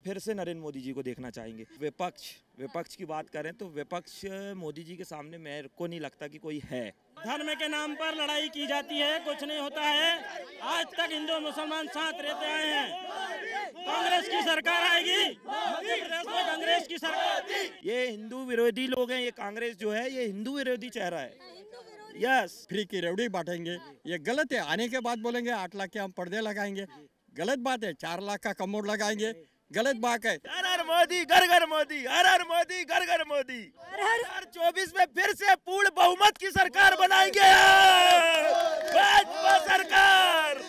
फिर से नरेंद्र मोदी जी को देखना चाहेंगे। विपक्ष की बात करें तो विपक्ष मोदी जी के सामने मेरे को नहीं लगता कि कोई है। धर्म के नाम पर लड़ाई की जाती है, कुछ नहीं होता है। आज तक हिंदू मुसलमान साथ रहते आए हैं। कांग्रेस की सरकार आएगी, मध्य प्रदेश में कांग्रेस की सरकार। ये हिंदू विरोधी लोग हैं, ये कांग्रेस जो है ये हिंदू विरोधी चेहरा है। यस, फ्री की रेवड़ी बांटेंगे, ये गलत है। आने के बाद बोलेंगे 8 लाख के हम पर्दे लगाएंगे, गलत बात है। 4 लाख का कमोड लगाएंगे, गलत बात है। हर हर मोदी घर घर मोदी, हर हर मोदी घर घर मोदी। 2024 में फिर से पूर्ण बहुमत की सरकार बनाएंगे, भाजपा सरकार।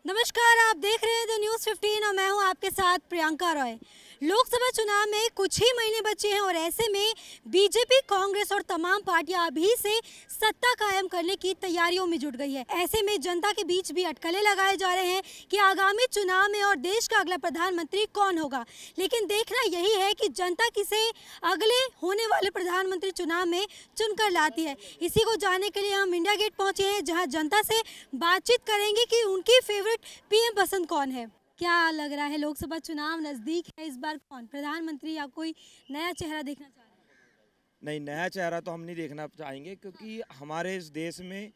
नमस्कार, आप देख रहे हैं द न्यूज़ 15 और मैं हूं आपके साथ प्रियंका रॉय। लोकसभा चुनाव में कुछ ही महीने बचे हैं और ऐसे में बीजेपी, कांग्रेस और तमाम पार्टियां अभी से सत्ता कायम करने की तैयारियों में जुट गई है। ऐसे में जनता के बीच भी अटकलें लगाए जा रहे हैं कि आगामी चुनाव में और देश का अगला प्रधानमंत्री कौन होगा। लेकिन देखना यही है कि जनता किसे अगले होने वाले प्रधानमंत्री चुनाव में चुनकर लाती है। इसी को जानने के लिए हम इंडिया गेट पहुंचे हैं, जहां जनता से बातचीत करेंगे कि उनकी फेवरेट पीएम पसंद कौन है। क्या लग रहा है, लोकसभा चुनाव नजदीक है, इस बार कौन प्रधानमंत्री या कोई नया चेहरा देखना चाह रहे हैं? नहीं, नया चेहरा तो हम नहीं देखना चाहेंगे, क्योंकि हमारे इस देश में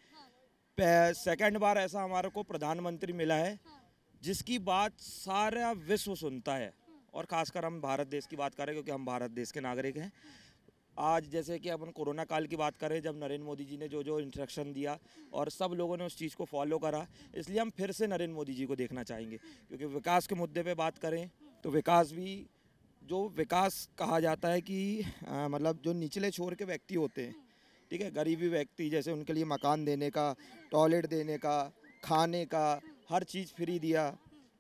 सेकंड बार ऐसा हमारे को प्रधानमंत्री मिला है जिसकी बात सारा विश्व सुनता है। और खासकर हम भारत देश की बात करें, क्योंकि हम भारत देश के नागरिक हैं। आज जैसे कि अपन कोरोना काल की बात करें, जब नरेंद्र मोदी जी ने जो जो इंस्ट्रक्शन दिया और सब लोगों ने उस चीज़ को फॉलो करा, इसलिए हम फिर से नरेंद्र मोदी जी को देखना चाहेंगे। क्योंकि विकास के मुद्दे पे बात करें तो विकास भी, जो विकास कहा जाता है कि मतलब जो निचले छोर के व्यक्ति होते हैं, ठीक है, गरीबी व्यक्ति, जैसे उनके लिए मकान देने का, टॉयलेट देने का, खाने का, हर चीज़ फ्री दिया,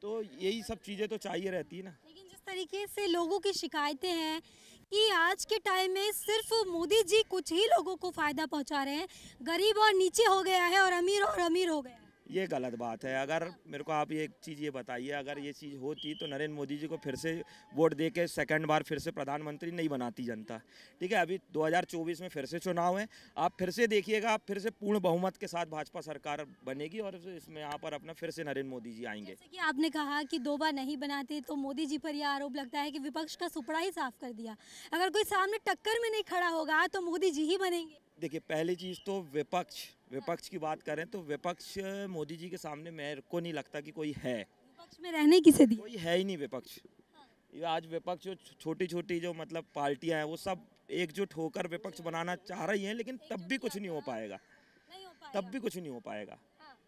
तो यही सब चीज़ें तो चाहिए रहती है ना। लेकिन जिस तरीके से लोगों की शिकायतें हैं कि आज के टाइम में सिर्फ मोदी जी कुछ ही लोगों को फायदा पहुंचा रहे हैं, गरीब और नीचे हो गया है और अमीर हो गया है। ये गलत बात है। अगर मेरे को आप एक चीज़ ये बताइए, अगर ये चीज़ होती तो नरेंद्र मोदी जी को फिर से वोट दे के सेकेंड बार फिर से प्रधानमंत्री नहीं बनाती जनता, ठीक है। अभी 2024 में फिर से चुनाव है, आप फिर से देखिएगा, आप फिर से पूर्ण बहुमत के साथ भाजपा सरकार बनेगी और इसमें यहाँ पर अपना फिर से नरेंद्र मोदी जी आएंगे। जैसे कि आपने कहा कि 2 बार नहीं बनाते, तो मोदी जी पर यह आरोप लगता है कि विपक्ष का सुपड़ा ही साफ कर दिया। अगर कोई सामने टक्कर में नहीं खड़ा होगा तो मोदी जी ही बनेंगे। देखिए, पहली चीज़ तो विपक्ष की बात करें तो विपक्ष मोदी जी के सामने मेरे को नहीं लगता कि कोई है। विपक्ष में रहने किसे दी? कोई है ही नहीं विपक्ष। ये आज विपक्ष जो छोटी छोटी जो मतलब पार्टियां हैं, वो सब एकजुट होकर विपक्ष बनाना चाह रही हैं, लेकिन तब भी कुछ नहीं हो पाएगा, तब भी कुछ नहीं हो पाएगा।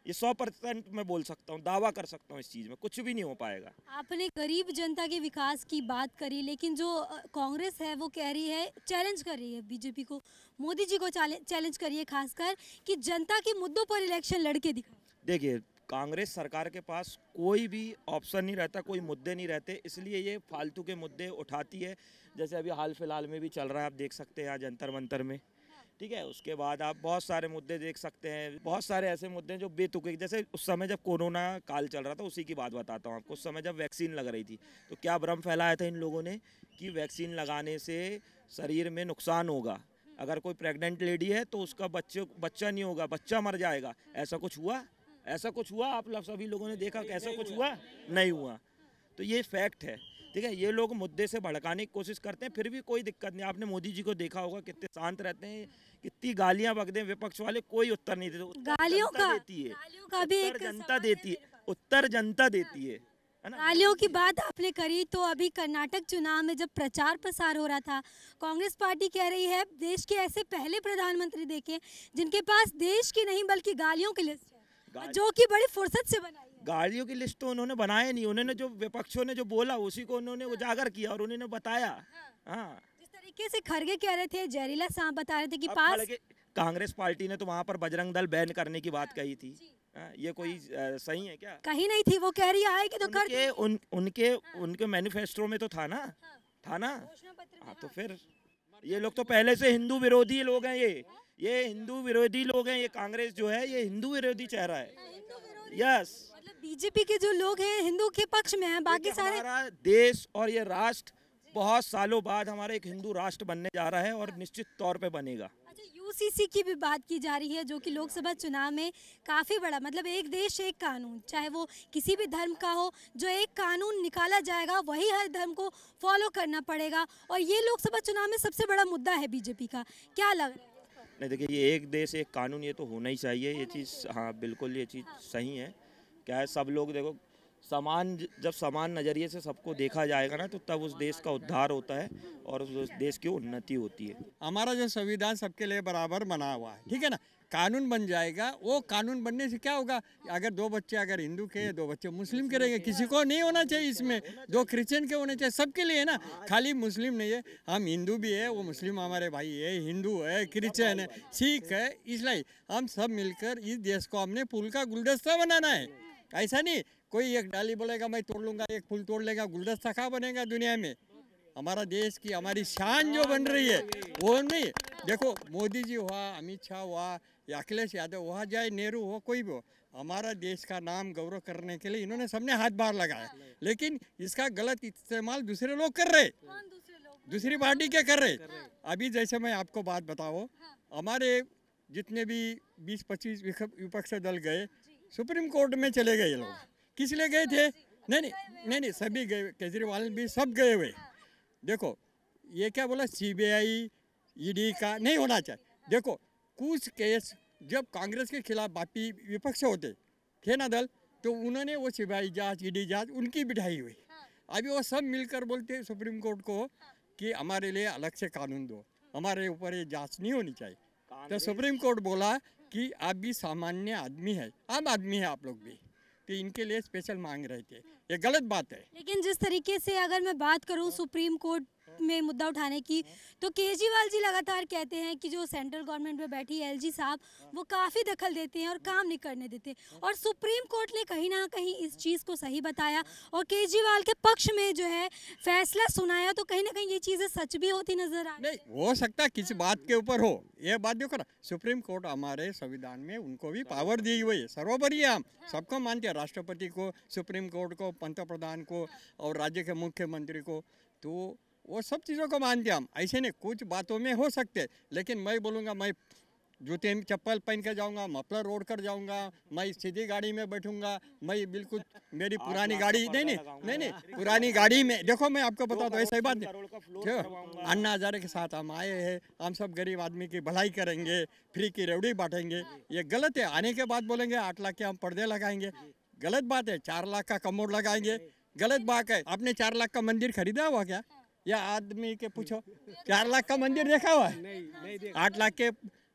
ये 100% मैं बोल सकता हूँ, दावा कर सकता हूँ, इस चीज़ में कुछ भी नहीं हो पाएगा। आपने गरीब जनता के विकास की बात करी, लेकिन जो कांग्रेस है वो कह रही है, चैलेंज कर रही है बीजेपी को, मोदी जी को चैलेंज करिए खासकर कि जनता के मुद्दों पर इलेक्शन लड़के दिखाए। देखिए, कांग्रेस सरकार के पास कोई भी ऑप्शन नहीं रहता, कोई मुद्दे नहीं रहते, इसलिए ये फालतू के मुद्दे उठाती है। जैसे अभी हाल फिलहाल में भी चल रहा है, आप देख सकते हैं, यहाँ जंतर मंतर में, ठीक है। उसके बाद आप बहुत सारे मुद्दे देख सकते हैं, बहुत सारे ऐसे मुद्दे हैं जो बेतुके, जैसे उस समय जब कोरोना काल चल रहा था, उसी की बात बताता हूँ आपको। उस समय जब वैक्सीन लग रही थी तो क्या भ्रम फैलाया था इन लोगों ने कि वैक्सीन लगाने से शरीर में नुकसान होगा, अगर कोई प्रेग्नेंट लेडी है तो उसका बच्चा नहीं होगा, बच्चा मर जाएगा। ऐसा कुछ हुआ? ऐसा कुछ हुआ? आप सभी लोगों ने देखा कि ऐसा कुछ हुआ? नहीं हुआ। तो ये फैक्ट है, ठीक है। ये लोग मुद्दे से भड़काने की कोशिश करते हैं, फिर भी कोई दिक्कत नहीं। आपने मोदी जी को देखा होगा, कितने शांत रहते हैं, कितनी गालियां बकते हैं विपक्ष वाले, कोई उत्तर नहीं देते। गालियों का देती है, उत्तर जनता देती है, उत्तर जनता देती है ना। गालियों की बात आपने करी, तो अभी कर्नाटक चुनाव में जब प्रचार प्रसार हो रहा था, कांग्रेस पार्टी कह रही है देश के ऐसे पहले प्रधानमंत्री देखे जिनके पास देश की नहीं बल्कि गालियों की लिस्ट है, जो कि बड़ी फुर्सत से बनाई है। गालियों की लिस्ट तो उन्होंने बनाया नहीं, उन्होंने जो विपक्षों ने जो बोला उसी को उन्होंने उजागर किया और उन्होंने बताया। हाँ, जिस तरीके से खड़गे कह रहे थे, जहरीला सांप बता रहे थे कि पास कांग्रेस पार्टी ने तो वहाँ पर बजरंग दल बैन करने की बात कही थी। ये कोई सही है क्या? कहीं नहीं थी, वो कह रही है कि तो उनके मैनिफेस्टो में तो था ना, हाँ, तो फिर ये लोग तो पहले से हिंदू विरोधी लोग हैं। ये हिंदू विरोधी लोग हैं। ये कांग्रेस जो है ये हिंदू विरोधी चेहरा है। यस, मतलब बीजेपी के जो लोग हैं हिंदू के पक्ष में हैं, बाकी सारे। हमारा देश और ये राष्ट्र बहुत सालों बाद हमारा एक हिंदू राष्ट्र बनने जा रहा है और निश्चित तौर पे बनेगा। अच्छा, यूसीसी की भी बात की जा रही है, जो कि लोकसभा चुनाव में काफ़ी बड़ा, मतलब एक देश एक कानून, चाहे वो किसी भी धर्म का हो, जो एक कानून निकाला जाएगा वही हर धर्म को फॉलो करना पड़ेगा, और ये लोकसभा चुनाव में सबसे बड़ा मुद्दा है बीजेपी का। क्या लग रहा है? नहीं देखिए, ये एक देश एक कानून ये तो होना ही चाहिए, ये चीज़ हाँ बिल्कुल ये चीज़ सही है। क्या है, सब लोग देखो जब समान नज़रिए से सबको देखा जाएगा ना, तो तब उस देश का उद्धार होता है और उस देश की उन्नति होती है। हमारा जो संविधान सबके लिए बराबर बना हुआ है, ठीक है ना, कानून बन जाएगा। वो कानून बनने से क्या होगा, अगर 2 बच्चे अगर हिंदू के 2 बच्चे मुस्लिम के रहेंगे, किसी को नहीं होना चाहिए इसमें, 2 क्रिश्चियन के होने चाहिए, सबके लिए है ना, खाली मुस्लिम नहीं है। हम हिंदू भी है, वो मुस्लिम हमारे भाई है, हिंदू है, क्रिश्चियन है, सिख है, इसलिए हम सब मिलकर इस देश को हमने फूल का गुलदस्ता बनाना है। ऐसा नहीं कोई एक डाली बोलेगा मैं तोड़ लूंगा, एक फूल तोड़ लेगा, गुलदस्ता कहाँ बनेगा दुनिया में। हमारा देश की हमारी शान जो बन रही है वो नहीं। देखो मोदी जी हुआ, अमित शाह हुआ, या अखिलेश यादव हुआ, चाहे नेहरू हो, कोई भी हो, हमारा देश का नाम गौरव करने के लिए इन्होंने सबने हाथ बाहर लगाया, लेकिन इसका गलत इस्तेमाल दूसरे लोग कर रहे, दूसरी पार्टी के कर रहे। अभी जैसे मैं आपको बात बताओ, हमारे जितने भी 20-25 विपक्ष दल गए सुप्रीम कोर्ट में चले गए। ये लोग किस लिए गए थे? नहीं, सभी गए, केजरीवाल भी सब गए हुए। देखो ये क्या बोला, सीबीआई ईडी का नहीं होना चाहिए। देखो कुछ केस जब कांग्रेस के खिलाफ बाकी विपक्ष होते थे ना दल, तो उन्होंने वो सीबीआई जांच, ईडी जांच उनकी बिठाई हुई। अभी वो सब मिलकर बोलते सुप्रीम कोर्ट को कि हमारे लिए अलग से कानून दो, हमारे ऊपर ये जांच नहीं होनी चाहिए। तो सुप्रीम कोर्ट बोला कि आप भी सामान्य आदमी है, आम आदमी है आप लोग भी, तो इनके लिए स्पेशल मांग रहे थे। ये गलत बात है। लेकिन जिस तरीके से अगर मैं बात करूं सुप्रीम कोर्ट में मुद्दा उठाने की, तो केजरीवाल जी लगातार कहते हैं कि जो सेंट्रल गवर्नमेंट में बैठी एलजी साहब वो काफ़ी दखल देते हैं और काम नहीं करने देते, और सुप्रीम कोर्ट ने कहीं ना कहीं इस चीज़ को सही बताया और केजरीवाल के पक्ष में जो है फैसला सुनाया, तो कहीं ना कहीं ये चीज़ें सच भी होती नजर आ। नहीं हो सकता किसी बात के ऊपर हो, ये बात देखो ना, सुप्रीम कोर्ट हमारे संविधान में उनको भी पावर दी हुई है, सर्वोपरि है, हम सबको मानते हैं, राष्ट्रपति को, सुप्रीम कोर्ट को, पंतप्रधान को और राज्य के मुख्यमंत्री को, तो वो सब चीज़ों को मानते हैं हम। ऐसे नहीं, कुछ बातों में हो सकते, लेकिन मैं बोलूँगा मैं जूते में चप्पल पहन के जाऊँगा, मफलर ओढ़ कर जाऊँगा, मैं सीधी गाड़ी में बैठूँगा, मैं बिल्कुल मेरी पुरानी गाड़ी नहीं पुरानी गाड़ी में, देखो मैं आपको बता दूँ, ऐसा ही बात नहीं, अन्ना हजारे के साथ हम आए हैं, हम सब गरीब आदमी की भलाई करेंगे, फ्री की रेवड़ी बांटेंगे। ये गलत है, आने के बाद बोलेंगे 8 लाख के हम पर्दे लगाएंगे, गलत बात है। 4 लाख का कमोड लगाएंगे, गलत बात है। आपने 4 लाख का मंदिर खरीदा हुआ क्या? या आदमी के पूछो, 4 लाख का मंदिर देखा हुआ है? 8 लाख के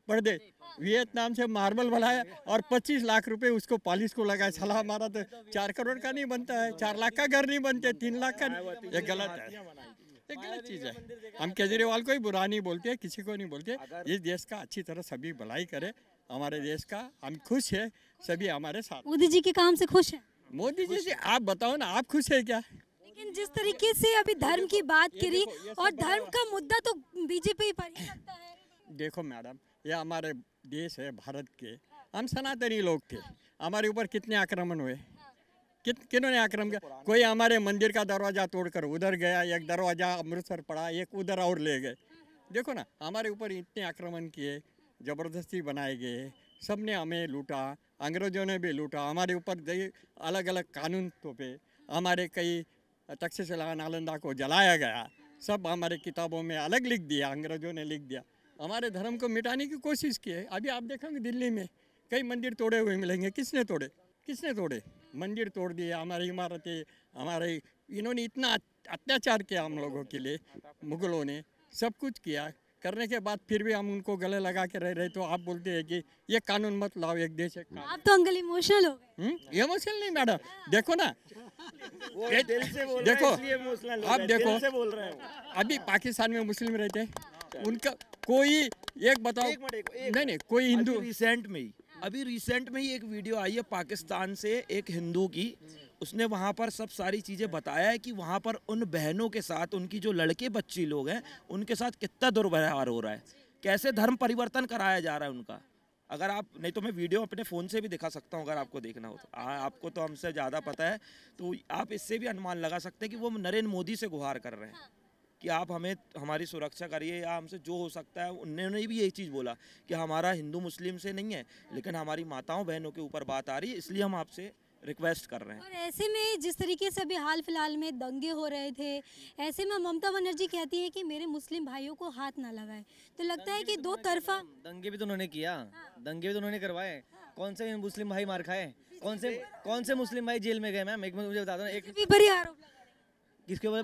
पर्दे वियतनाम से मार्बल बनाया और 25 लाख रुपए उसको पॉलिश को लगाया। साला हमारा तो 4 करोड़ का नहीं बनता है, 4 लाख का घर नहीं बनते, 3 लाख का। ये गलत है, ये गलत चीज़ है। हम केजरीवाल को ही बुरा नहीं बोलते, किसी को नहीं बोलते। इस देश का अच्छी तरह सभी भलाई करे, हमारे देश का हम खुश है, सभी हमारे साथ। मोदी जी के काम से खुश है? मोदी जी से आप बताओ ना, आप खुश है क्या? लेकिन जिस तरीके से अभी धर्म की बात करी, और धर्म का मुद्दा तो बीजेपी पर ही लगता है। देखो मैडम, ये हमारे देश है भारत के, हम सनातनी लोग थे, हमारे ऊपर कितने आक्रमण हुए, किन्होंने आक्रमण किया? कोई हमारे मंदिर का दरवाज़ा तोड़कर उधर गया, एक दरवाज़ा अमृतसर पड़ा, एक उधर और ले गए। देखो ना, हमारे ऊपर इतने आक्रमण किए, ज़बरदस्ती बनाए गए, सब ने हमें लूटा, अंग्रेज़ों ने भी लूटा, हमारे ऊपर अलग अलग कानून थोपे, हमारे कई तक्षशिला नालंदा को जलाया गया, सब हमारे किताबों में अलग लिख दिया, अंग्रेज़ों ने लिख दिया, हमारे धर्म को मिटाने की कोशिश की है। अभी आप देखेंगे दिल्ली में कई मंदिर तोड़े हुए मिलेंगे, किसने तोड़े? मंदिर तोड़ दिए, हमारी इमारतें, हमारे इन्होंने इतना अत्याचार किया हम लोगों के लिए, मुगलों ने सब कुछ किया, करने के बाद फिर भी हम उनको गले लगा के रह रहे, तो आप बोलते हैं कि ये कानून मत लाओ, एक देश एक कानून। आप तो अंकल इमोशनल हो गए। इमोशनल नहीं मैडम, देखो ना, देखो आप देखो, अभी पाकिस्तान में मुस्लिम रहते हैं, उनका कोई एक बताओ, नहीं कोई हिंदू। रिसेंट में ही एक वीडियो आई है पाकिस्तान से एक हिंदू की, उसने वहाँ पर सब सारी चीज़ें बताया है कि वहाँ पर उन बहनों के साथ, उनकी जो लड़के बच्ची लोग हैं उनके साथ कितना दुर्व्यवहार हो रहा है, कैसे धर्म परिवर्तन कराया जा रहा है उनका। अगर आप नहीं तो मैं वीडियो अपने फ़ोन से भी दिखा सकता हूँ, अगर आपको देखना हो तो। आपको तो हमसे ज़्यादा पता है, तो आप इससे भी अनुमान लगा सकते हैं कि वो नरेंद्र मोदी से गुहार कर रहे हैं कि आप हमें हमारी सुरक्षा करिए या हमसे जो हो सकता है। उन्होंने भी यही चीज़ बोला कि हमारा हिंदू मुस्लिम से नहीं है, लेकिन हमारी माताओं बहनों के ऊपर बात आ रही है, इसलिए हम आपसे रिक्वेस्ट कर रहे हैं। और ऐसे में जिस तरीके से अभी हाल फिलहाल में दंगे हो रहे थे, ऐसे में ममता बनर्जी कहती है कि मेरे मुस्लिम भाइयों को हाथ ना लगाए, तो लगता है कि दो तरफा दंगे भी तो उन्होंने किया, दंगे भी तो उन्होंने करवाए। कौन से मुस्लिम भाई मार खाए, कौन से मुस्लिम भाई जेल में गए? मैम एक मिनट मुझे बता दो, एक भी बड़ी आरोप किसके ऊपर?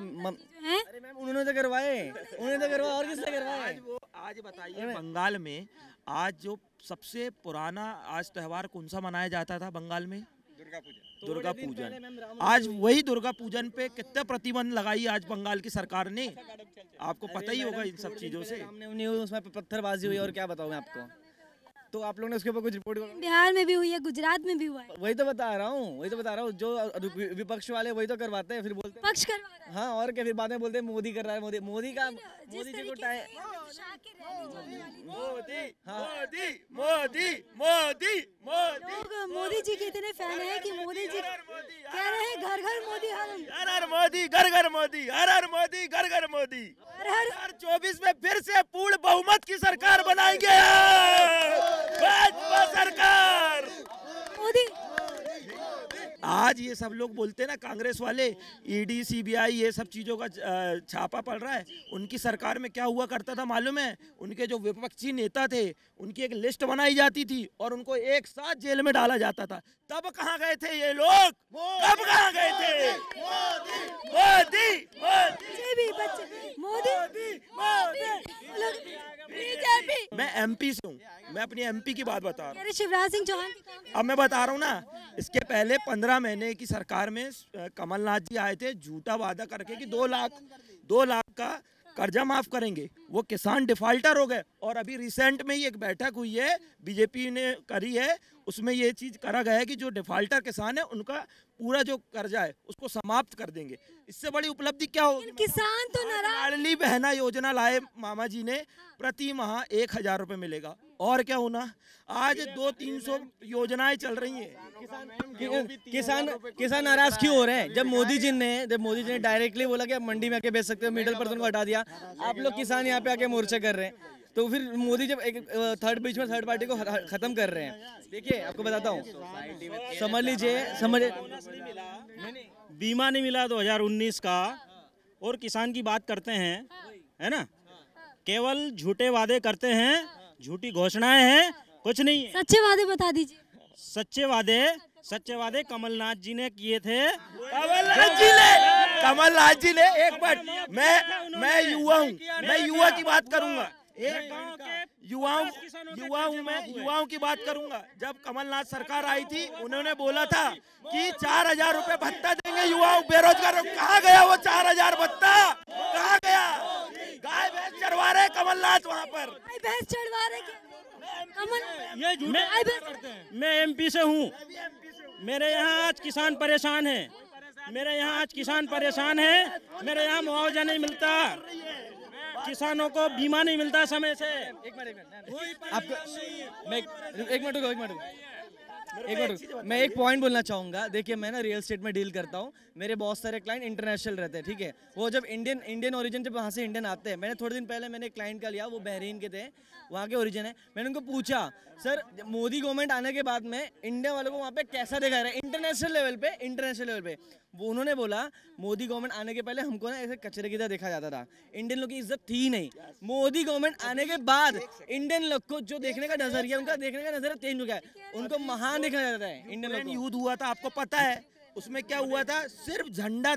हैं? अरे मैम उन्होंने तो करवाए, और किसने करवाए? आज बताइए, बंगाल में आज जो सबसे पुराना आज त्यौहार कौन सा मनाया जाता था बंगाल में? दुर्गा पूजन। आज वही दुर्गा पूजन पे कितना प्रतिबंध लगाई आज बंगाल की सरकार ने, आपको पता ही होगा इन सब चीजों से। उसमें पत्थरबाजी हुई और क्या बताऊं मैं आपको, तो आप लोगों ने उसके ऊपर कुछ रिपोर्ट? बिहार में भी हुई है, गुजरात में भी हुआ है। वही तो बता रहा हूँ, जो विपक्ष वाले वही तो करवाते हैं, फिर बोलते पक्ष करवा रहा है। हाँ, और क्या, फिर बाद में बोलते हैं मोदी कर रहा है, मोदी जी को टाइम। लोग मोदी जी के इतने फैन हैं कि मोदी जी कह रहे हैं घर घर मोदी, हर हर मोदी, घर घर मोदी, हर हर मोदी, घर घर मोदी। 2024 में फिर से पूर्ण बहुमत की सरकार बनाएंगे, भाजपा सरकार। मोदी आज ये सब लोग बोलते हैं ना, कांग्रेस वाले, ईडी सीबीआई ये सब चीज़ों का छापा पड़ रहा है। उनकी सरकार में क्या हुआ करता था मालूम है? उनके जो विपक्षी नेता थे उनकी एक लिस्ट बनाई जाती थी और उनको एक साथ जेल में डाला जाता था। तब कहाँ गए थे ये लोग? कब कहाँ गए थे? मोदी बीजेपी। मैं एमपी से हूँ, मैं अपनी एमपी की बात बता रहा हूँ। शिवराज सिंह चौहान अब मैं बता रहा हूँ ना, इसके पहले 15 महीने की सरकार में कमलनाथ जी आए थे, झूठा वादा करके कि 2 लाख का कर्जा माफ करेंगे। वो किसान डिफाल्टर हो गए और अभी रिसेंट में ही एक बैठक हुई है, बीजेपी ने करी है, उसमें ये चीज करा गया है कि जो डिफाल्टर किसान है उनका पूरा जो कर्जा है उसको समाप्त कर देंगे। इससे बड़ी उपलब्धि क्या होगी? किसान तो नाराज। लाडली बहना योजना लाए मामा जी ने, प्रति माह 1000 रुपए मिलेगा। और क्या होना, आज 200-300 योजनाएं चल रही हैं। किसान नाराज क्यों हो रहे हैं? जब मोदी जी ने डायरेक्टली बोला कि आप मंडी में आके बेच सकते हो, मिडिल पर्सन को हटा दिया, आप लोग किसान यहाँ पे आके मोर्चे कर रहे हैं। तो फिर मोदी जब एक बीच में थर्ड पार्टी को खत्म कर रहे हैं। देखिए आपको बताता हूँ, समझ लीजिए बीमा नहीं मिला 2019 का, और किसान की बात करते हैं, है ना? केवल झूठे वादे करते हैं, झूठी घोषणाएं हैं, कुछ नहीं है। सच्चे वादे बता दीजिए। सच्चे वादे कमलनाथ जी ने किए थे। कमलनाथ जी ने एक मिनट, मैं युवा हूँ, मैं युवा की बात करूंगा, युवाओं की बात करूंगा। जब कमलनाथ सरकार आई थी उन्होंने बोला था कि 4000 रुपए भत्ता देंगे युवाओं बेरोजगारों। कहाँ गया वो 4000 भत्ता? कहाँ गया? गाय भैंस चरवा रहे कमलनाथ वहाँ पर, भैंस चढ़वा रहे मैं एमपी से हूँ, मेरे यहाँ आज किसान परेशान है, मेरे यहाँ मुआवजा नहीं मिलता, किसानों को बीमा नहीं मिलता समय से। एक मिनट मैं एक पॉइंट बोलना चाहूँगा। देखिए मैं ना रियल एस्टेट में डील करता हूँ, मेरे बहुत सारे क्लाइंट इंटरनेशनल रहते हैं, ठीक है? वो जब इंडियन ओरिजिन, जब वहाँ से इंडियन आते हैं, मैंने थोड़े दिन पहले मैंने एक क्लाइंट का लिया, वो बहरीन के थे, वहाँ के ओरिजिन है। मैंने उनको पूछा, सर मोदी गवर्नमेंट आने के बाद में इंडिया वालों को वहाँ पे कैसा दिखा रहा है इंटरनेशनल लेवल पे? वो उन्होंने बोला, मोदी गवर्नमेंट आने के पहले हमको ना ऐसे कचरे की तरह देखा जाता था, इंडियन लोग की इज्जत थी नहीं। मोदी गवर्नमेंट आने के बाद इंडियन लोग को जो देखने का नजरिया, उनका देखने का नजरिया चेंज हो गया है, उनको महान देखा जाता है। इंडियन लोग युद्ध हुआ था, आपको पता है उसमें क्या हुआ था? सिर्फ झंडा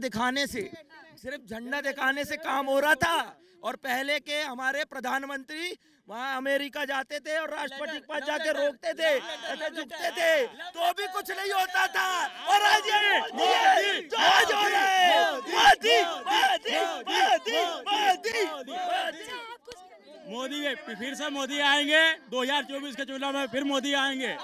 दिखाने से काम हो रहा था। और पहले के हमारे प्रधानमंत्री वहाँ अमेरिका जाते थे और राष्ट्रपति के पास जाके रोकते थे, ऐसे झुकते थे, तो भी कुछ नहीं होता था। और आज मोदी फिर से मोदी आएंगे 2024 के चुनाव में, फिर मोदी आएंगे।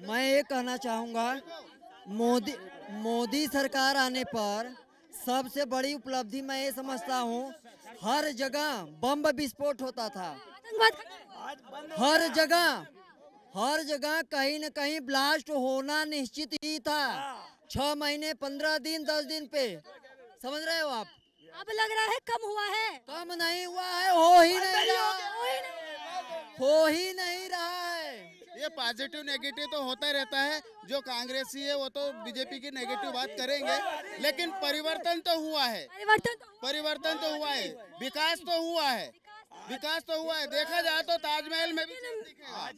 मैं ये कहना चाहूँगा, मोदी सरकार आने पर सबसे बड़ी उपलब्धि मैं ये समझता हूँ, हर जगह बम विस्फोट होता था, हर जगह हर जगह कहीं न कहीं ब्लास्ट होना निश्चित ही था। 6 महीने 15 दिन 10 दिन पे, समझ रहे हो आप? अब लग रहा है कम हुआ है। कम नहीं हुआ है, हो ही नहीं रहा है। ये पॉजिटिव नेगेटिव तो होता ही रहता है। जो कांग्रेसी है वो तो बीजेपी की नेगेटिव बात करेंगे, लेकिन परिवर्तन तो हुआ है। परिवर्तन तो हुआ है, विकास तो हुआ है, विकास तो हुआ है। देखा जाए तो ताजमहल में भी दिखेगा,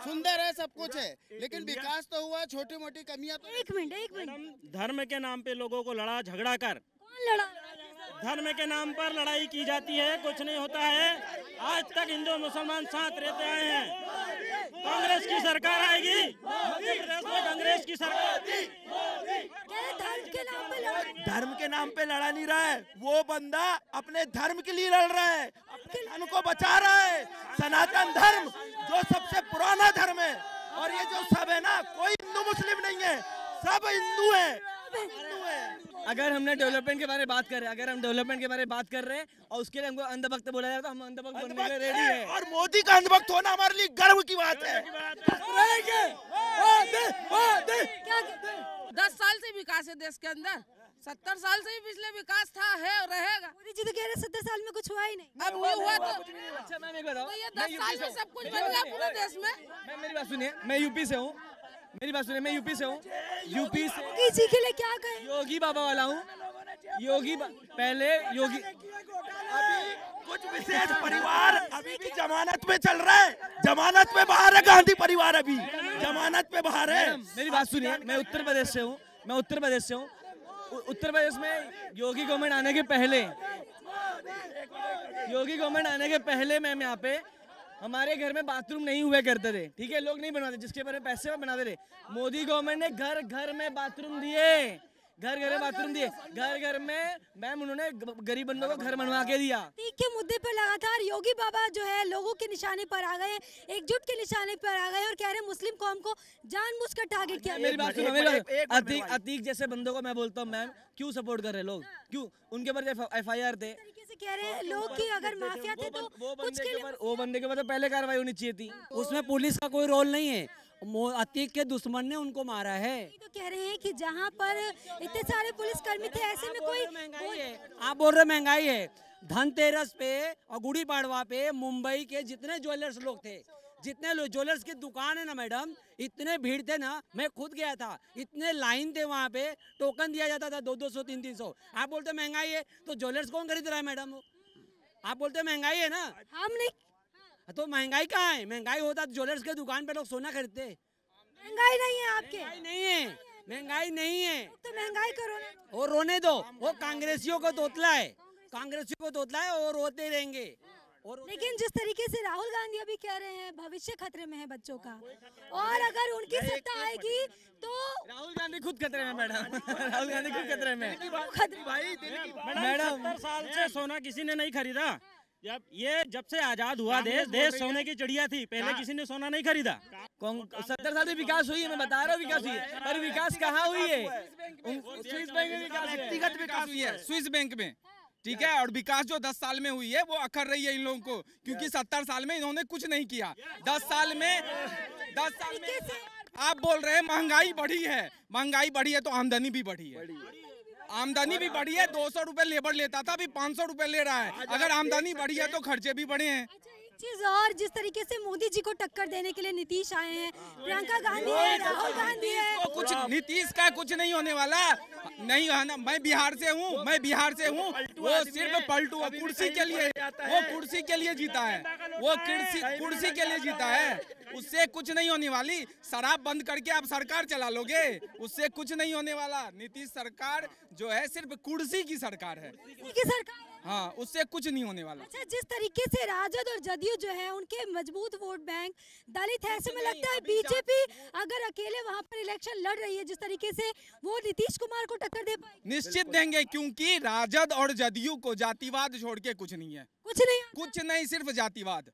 सुंदर है, सब कुछ है, लेकिन विकास तो हुआ। छोटी मोटी कमियां तो। एक मिनट धर्म के नाम पे लोगों को लड़ा झगड़ा कर, कौन लड़ा? धर्म के नाम पर लड़ाई की जाती है, कुछ नहीं होता है। आज तक हिंदू मुसलमान साथ रहते आए हैं। कांग्रेस की सरकार आएगी, मध्य प्रदेश में कांग्रेस की सरकार। धर्म के नाम पे लड़ा? धर्म के नाम पे लड़ा नहीं रहा है, वो बंदा अपने धर्म के लिए लड़ रहा है, अपने धर्म को बचा रहा है। सनातन धर्म जो सबसे पुराना धर्म है, और ये जो सब है ना, कोई हिंदू मुस्लिम नहीं है, सब हिंदू है। अगर हमने डेवलपमेंट के बारे में बात कर रहे हैं, अगर हम डेवलपमेंट के बारे में बात कर रहे हैं और उसके लिए हमको अंधभक्त बोला जाए तो हम अंधभक्त बनने के लिए रेडी है। और मोदी का अंधभक्त होना हमारे लिए गर्व की बात है। 10 साल से विकास है देश के अंदर, 70 साल से ही पिछले विकास था, है और रहेगा। मोदी जी तो कह रहे 70 साल में कुछ हुआ ही नहीं। अब हुआ तो अच्छा मैम एक बताओ, तो ये 10 साल में सब कुछ बन गया पूरे देश में। मेरी बात सुनिए, मैं यूपी से हूँ, मेरी बात सुनिए, मैं यूपी से हूँ। यूपी से योगी जी के लिए क्या कहें? योगी बाबा वाला हूँ। पहले योगी अभी कुछ विशेष परिवार अभी भी जमानत में चल रहा है, जमानत पे बाहर है। गांधी परिवार अभी जमानत पे बाहर है। मेरी बात सुनिए, मैं उत्तर प्रदेश से हूँ, उत्तर प्रदेश में योगी गवर्नमेंट आने के पहले मैम यहाँ पे हमारे घर में बाथरूम नहीं हुए करते थे, ठीक है, लोग नहीं बनवाते, जिसके बारे में पैसे में बनाते थे। मोदी गवर्नमेंट ने घर घर में बाथरूम दिए, घर घर में मैम उन्होंने गरीब बंदों को घर बनवा के दिया। तीक के मुद्दे पर लगातार योगी बाबा जो है लोगों के निशाने पर आ गए, एकजुट के निशाने पर आ गए और कह रहे हैं मुस्लिम कौम को जानबूझकर टारगेट किया। मेरी बात सुनो, अतीक जैसे बंदों को मैं बोलता हूँ मैम, क्यों सपोर्ट कर रहे लोग, क्यों? उनके ऊपर FIR थे, कह रहे हैं लोग कि अगर माफिया थे तो वो बंदे के ऊपर तो पहले कार्रवाई होनी चाहिए थी। उसमें पुलिस का कोई रोल नहीं है, अतीक के दुश्मन ने उनको मारा है। तो कह रहे हैं कि जहां पर इतने सारे पुलिसकर्मी थे, ऐसे में कोई महंगाई है, आप बोल रहे महंगाई है। धनतेरस पे और गुड़ी पाड़वा पे मुंबई के जितने ज्वेलर्स लोग थे, जितने ज्वेलर्स की दुकान है ना मैडम, इतने भीड़ थे ना, मैं खुद गया था, इतने लाइन थे वहाँ पे, टोकन दिया जाता था 200 300। आप बोलते महंगाई है तो ज्वेलर्स कौन खरीद रहा है मैडम? आप बोलते महंगाई है ना, हम नहीं। तो महंगाई कहाँ है? महंगाई होता तो ज्वेलर्स के दुकान पे लोग सोना खरीदते। महंगाई नहीं है आपके? महंगाई नहीं है तो महंगाई करो ना, और रोने दो। वो कांग्रेसियों को तोतला है, और रोते रहेंगे। लेकिन जिस तरीके से राहुल गांधी अभी कह रहे हैं भविष्य खतरे में है बच्चों का, और अगर उनकी सत्ता आएगी तो राहुल गांधी खुद खतरे में मैडम, राहुल गांधी खुद खतरे में। मैडम 70 साल से सोना किसी ने नहीं खरीदा। जब से आजाद हुआ देश सोने की चिड़िया थी, पहले किसी ने सोना नहीं खरीदा। 70 साल से विकास हुई है, मैं बता रहा हूँ विकास हुई है, पर विकास कहाँ हुई है? स्विस बैंक में विकास, व्यक्तिगत विकास हुई है स्विस बैंक में, ठीक है। और विकास जो 10 साल में हुई है वो अखर रही है इन लोगों को, क्योंकि 70 साल में इन्होंने कुछ नहीं किया। 10 साल में आप बोल रहे हैं महंगाई बढ़ी है, महंगाई बढ़ी है तो आमदनी भी बढ़ी है, आमदनी भी बढ़ी है। 200 रुपए लेबर लेता था, अभी 500 रुपए ले रहा है। अगर आमदनी बढ़ी है तो खर्चे भी बढ़े हैं। चीज और जिस तरीके से मोदी जी को टक्कर देने के लिए नीतीश आए हैं, प्रियंका गांधी है, राहुल गांधी है, तो कुछ नीतीश का कुछ नहीं होने वाला नहीं है ना। मैं बिहार से हूँ, वो सिर्फ पलटू कुर्सी के लिए, वो कुर्सी के लिए जीता है, वो कुर्सी के लिए जीता है, उससे कुछ नहीं होने वाली। शराब बंद करके आप सरकार चला लोगे, उससे कुछ नहीं होने वाला। नीतीश सरकार जो है सिर्फ कुर्सी की सरकार है, हाँ, उससे कुछ नहीं होने वाला। अच्छा, जिस तरीके से राजद और जदयू जो है उनके मजबूत वोट बैंक दलित है, ऐसे में लगता है बीजेपी अगर अकेले वहां पर इलेक्शन लड़ रही है, जिस तरीके से वो नीतीश कुमार को टक्कर दे पाएगी? निश्चित देंगे, क्योंकि राजद और जदयू को जातिवाद छोड़ के कुछ नहीं है, कुछ नहीं, सिर्फ जातिवाद,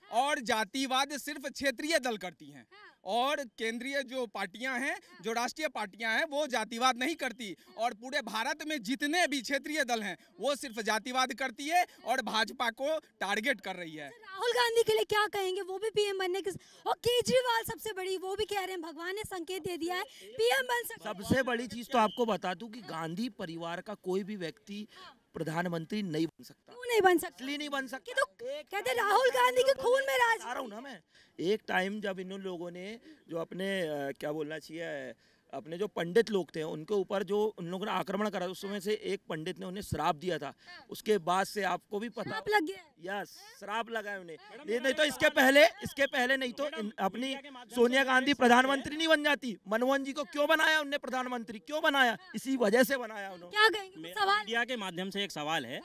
और जातिवाद सिर्फ क्षेत्रीय दल करती हैं। और केंद्रीय जो पार्टियां हैं, जो राष्ट्रीय पार्टियां हैं, वो जातिवाद नहीं करती। और पूरे भारत में जितने भी क्षेत्रीय दल हैं वो सिर्फ जातिवाद करती है और भाजपा को टारगेट कर रही है। राहुल गांधी के लिए क्या कहेंगे? वो भी पीएम बनने के, और केजरीवाल सबसे बड़ी, वो भी कह रहे हैं भगवान ने संकेत दे दिया है पीएम बन सकते। सबसे बड़ी चीज तो आपको बता दूं कि गांधी परिवार का कोई भी व्यक्ति प्रधानमंत्री नहीं बन सकता। क्यों नहीं बन सकता? इसलिए नहीं बन सकता तो कहते राहुल गांधी के खून में राज। आ रहा हूँ ना मैं। एक टाइम जब इन लोगों ने जो अपने क्या बोलना चाहिए, अपने जो पंडित लोग थे उनके ऊपर जो उन लोगों ने आक्रमण करा, उस समय से एक पंडित ने उन्हें श्राप दिया था। उसके बाद से आपको भी पता लग गया। यस, श्राप लगा है उन्हें। नहीं तो इसके पहले नहीं तो अपनी सोनिया गांधी प्रधानमंत्री नहीं बन जाती। मनमोहन जी को क्यों बनाया उनने प्रधानमंत्री? क्यों बनाया? इसी वजह से बनाया उन्होंने। क्या कहेंगे? सवाल मीडिया के माध्यम से एक सवाल है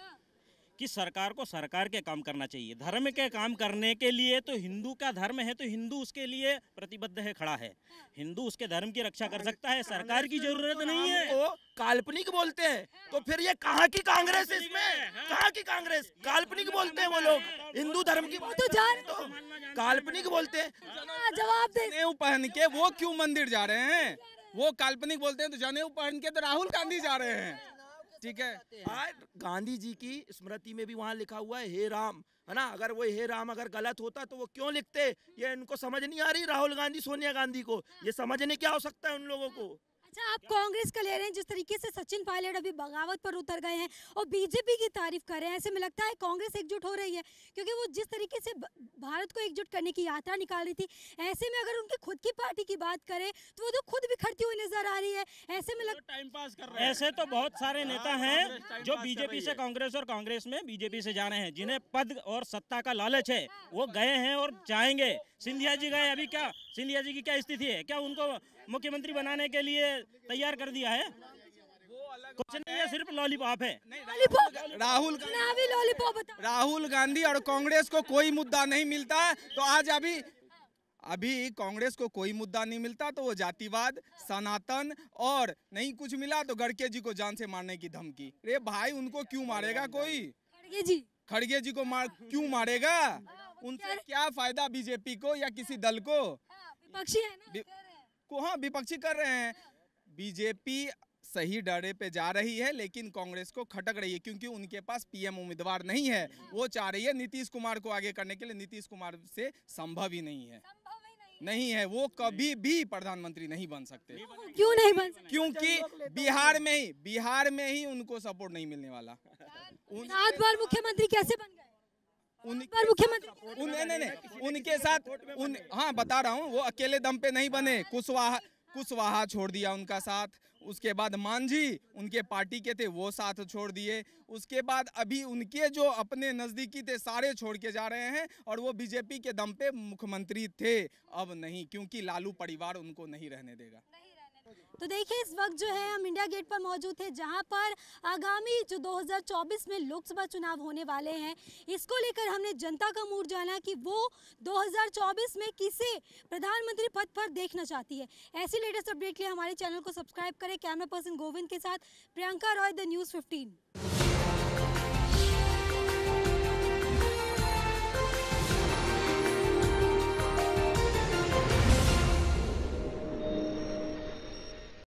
कि सरकार को सरकार के काम करना चाहिए। धर्म के काम करने के लिए तो हिंदू का धर्म है, तो हिंदू उसके लिए प्रतिबद्ध है, खड़ा है। हिंदू उसके धर्म की रक्षा कर सकता है, सरकार की जरूरत नहीं है। तो काल्पनिक बोलते हैं, तो फिर ये कहाँ की कांग्रेस है इसमें? कहाँ की कांग्रेस? काल्पनिक बोलते हैं वो लोग, हिंदू धर्म की तो जान तो काल्पनिक बोलते हैं। जवाब दे। जनेऊ पहन के वो क्यों मंदिर जा रहे हैं? वो काल्पनिक बोलते हैं, तो जनेऊ पहन के तो राहुल गांधी जा रहे हैं। ठीक है, आज गांधी जी की स्मृति में भी वहाँ लिखा हुआ है हे राम, है ना? अगर वो हे राम अगर गलत होता तो वो क्यों लिखते? ये इनको समझ नहीं आ रही राहुल गांधी सोनिया गांधी को। ये समझने क्या हो सकता है उन लोगों को? अच्छा, आप कांग्रेस का ले रहे हैं, जिस तरीके से सचिन पायलट अभी बगावत पर उतर गए हैं और बीजेपी की तारीफ कर रहे हैं, ऐसे में लगता है कांग्रेस एकजुट हो रही है, क्योंकि वो जिस तरीके से भारत को एकजुट करने की यात्रा निकाल रही थी, ऐसे में अगर उनकी खुद की पार्टी की बात करें तो वो तो खुद बिखरती हुई नजर आ रही है। ऐसे में टाइम पास कर रहे हैं। ऐसे तो बहुत सारे नेता हैं जो बीजेपी से कांग्रेस और कांग्रेस में बीजेपी से जा रहे हैं, जिन्हें पद और सत्ता का लालच है, वो गए हैं और जाएंगे। सिंधिया जी गए, अभी क्या सिंधिया जी की क्या स्थिति है? क्या उनको मुख्यमंत्री बनाने के लिए तैयार कर दिया है? कुछ नहीं है, सिर्फ लॉलीपॉप है। राहुल गांधी और कांग्रेस को कोई मुद्दा नहीं मिलता, तो आज अभी कांग्रेस को कोई मुद्दा नहीं मिलता तो वो जातिवाद, सनातन और नहीं कुछ मिला तो गड़के जी को जान से मारने की धमकी। रे भाई, उनको क्यों मारेगा कोई? खड़गे जी को क्यों मारेगा? उनसे क्या फायदा बीजेपी को या किसी दल को? विपक्षी है ना? हाँ, विपक्षी कर रहे हैं। बीजेपी सही डरे पे जा रही है, लेकिन कांग्रेस को खटक रही है, क्योंकि उनके पास पीएम उम्मीदवार नहीं है। वो चाह रही है नीतीश कुमार को आगे करने के लिए। नीतीश कुमार से संभव ही नहीं है, नहीं है। वो कभी भी प्रधानमंत्री नहीं बन सकते। क्यों नहीं बन सकते? क्योंकि बिहार में ही उनको सपोर्ट नहीं मिलने वाला। 7 बार मुख्यमंत्री कैसे बन गए? उनके साथ हाँ बता रहा हूँ, वो अकेले दम पे नहीं बने। कुशवाहा छोड़ दिया उनका साथ, उसके बाद मांझी उनके पार्टी के थे, वो साथ छोड़ दिए। उसके बाद अभी उनके जो अपने नजदीकी थे सारे छोड़ के जा रहे हैं, और वो बीजेपी के दम पे मुख्यमंत्री थे। अब नहीं, क्योंकि लालू परिवार उनको नहीं रहने देगा। तो देखिए, इस वक्त जो है हम इंडिया गेट पर मौजूद थे, जहां पर आगामी जो 2024 में लोकसभा चुनाव होने वाले हैं, इसको लेकर हमने जनता का मूड जाना कि वो 2024 में किसे प्रधानमंत्री पद पर देखना चाहती है। ऐसी लेटेस्ट अपडेट के लिए हमारे चैनल को सब्सक्राइब करें। कैमरा पर्सन गोविंद के साथ प्रियंका रॉय, द न्यूज़ 15।